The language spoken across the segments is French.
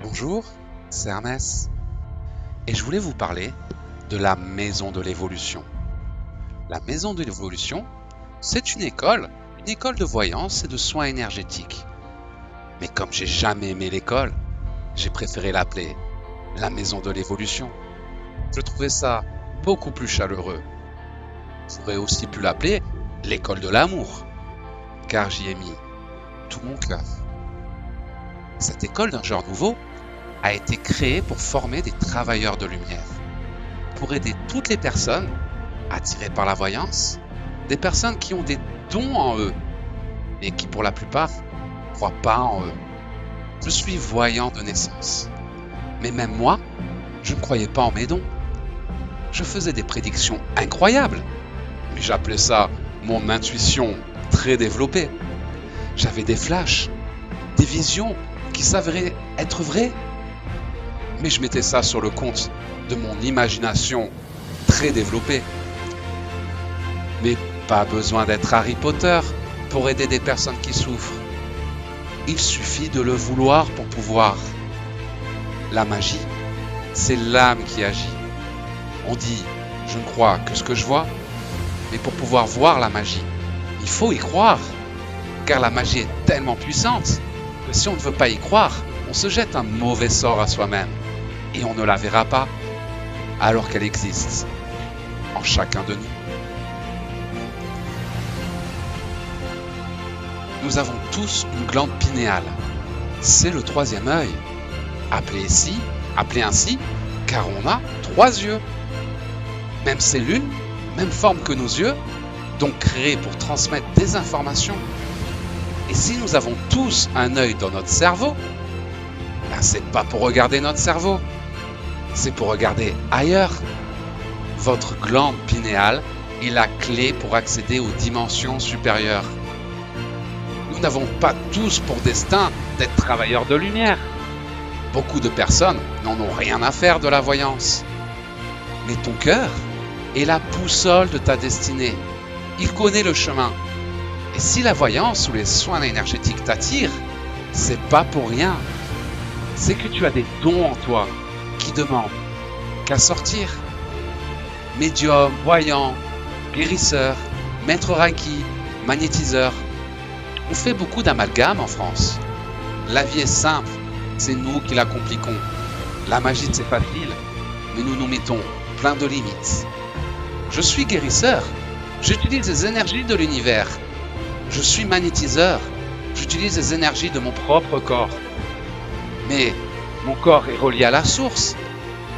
Bonjour, c'est Hermès et je voulais vous parler de la Maison de l'Évolution. La Maison de l'Évolution, c'est une école de voyance et de soins énergétiques. Mais comme j'ai jamais aimé l'école, j'ai préféré l'appeler la Maison de l'Évolution. Je trouvais ça beaucoup plus chaleureux. J'aurais aussi pu l'appeler l'école de l'amour, car j'y ai mis tout mon cœur. Cette école d'un genre nouveau a été créée pour former des travailleurs de lumière, pour aider toutes les personnes attirées par la voyance, des personnes qui ont des dons en eux, mais qui pour la plupart ne croient pas en eux. Je suis voyant de naissance, mais même moi, je ne croyais pas en mes dons. Je faisais des prédictions incroyables, mais j'appelais ça mon intuition très développée. J'avais des flashs, des visions qui s'avéraient être vraies, mais je mettais ça sur le compte de mon imagination très développée. Mais pas besoin d'être Harry Potter pour aider des personnes qui souffrent. Il suffit de le vouloir pour pouvoir. La magie, c'est l'âme qui agit. On dit, je ne crois que ce que je vois, mais pour pouvoir voir la magie, il faut y croire. Car la magie est tellement puissante que si on ne veut pas y croire, on se jette un mauvais sort à soi-même. Et on ne la verra pas, alors qu'elle existe en chacun de nous. Nous avons tous une glande pinéale. C'est le troisième œil. Appelé ainsi, car on a 3 yeux. Même cellule, même forme que nos yeux, donc créée pour transmettre des informations. Et si nous avons tous un œil dans notre cerveau, ben c'est pas pour regarder notre cerveau, c'est pour regarder ailleurs. Votre glande pinéale est la clé pour accéder aux dimensions supérieures. Nous n'avons pas tous pour destin d'être travailleurs de lumière. Beaucoup de personnes n'en ont rien à faire de la voyance. Mais ton cœur est la boussole de ta destinée. Il connaît le chemin. Et si la voyance ou les soins énergétiques t'attirent, c'est pas pour rien. C'est que tu as des dons en toi qui demandent qu'à sortir. Médium, voyant, guérisseur, maître Reiki, magnétiseur. On fait beaucoup d'amalgames en France. La vie est simple, c'est nous qui la compliquons. La magie c'est facile, mais nous nous mettons plein de limites. Je suis guérisseur, j'utilise les énergies de l'univers. Je suis magnétiseur, j'utilise les énergies de mon propre corps. Mais mon corps est relié à la source,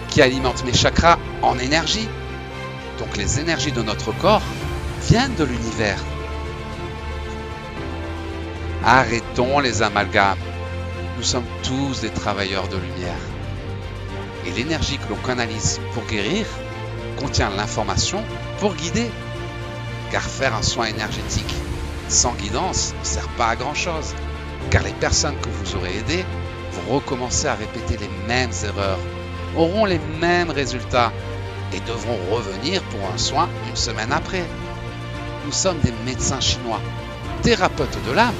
qui alimente mes chakras en énergie. Donc les énergies de notre corps viennent de l'univers. Arrêtons les amalgames. Nous sommes tous des travailleurs de lumière. Et l'énergie que l'on canalise pour guérir contient l'information pour guider. Car faire un soin énergétique sans guidance ne sert pas à grand chose. Car les personnes que vous aurez aidées vont recommencer à répéter les mêmes erreurs, auront les mêmes résultats et devront revenir pour un soin une semaine après. Nous sommes des médecins chinois, thérapeutes de l'âme.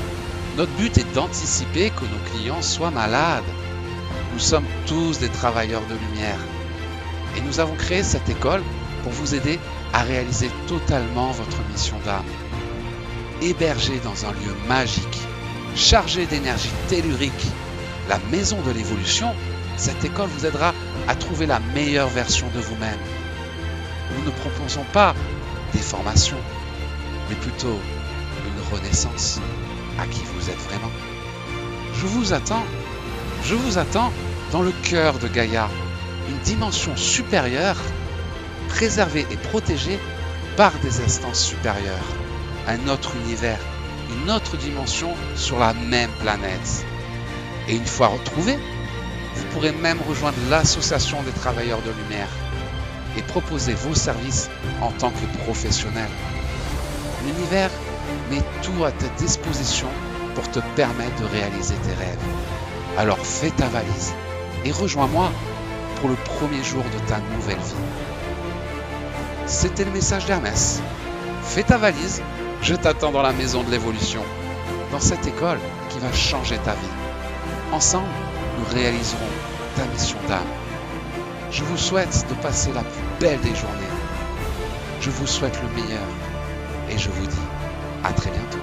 Notre but est d'anticiper que nos clients soient malades. Nous sommes tous des travailleurs de lumière. Et nous avons créé cette école pour vous aider à réaliser totalement votre mission d'âme. Hébergé dans un lieu magique, chargé d'énergie tellurique, la Maison de l'Évolution, cette école vous aidera à trouver la meilleure version de vous-même. Nous ne proposons pas des formations, mais plutôt une renaissance à qui vous êtes vraiment. Je vous attends dans le cœur de Gaïa, une dimension supérieure, préservée et protégée par des instances supérieures, un autre univers, une autre dimension sur la même planète. Et une fois retrouvés, vous pourrez même rejoindre l'association des travailleurs de lumière et proposer vos services en tant que professionnel. L'univers met tout à ta disposition pour te permettre de réaliser tes rêves. Alors fais ta valise et rejoins-moi pour le premier jour de ta nouvelle vie. C'était le message d'Hermès. Fais ta valise, je t'attends dans la Maison de l'Évolution, dans cette école qui va changer ta vie. Ensemble, nous nous réaliserons ta mission d'âme. Je vous souhaite de passer la plus belle des journées. Je vous souhaite le meilleur et je vous dis à très bientôt.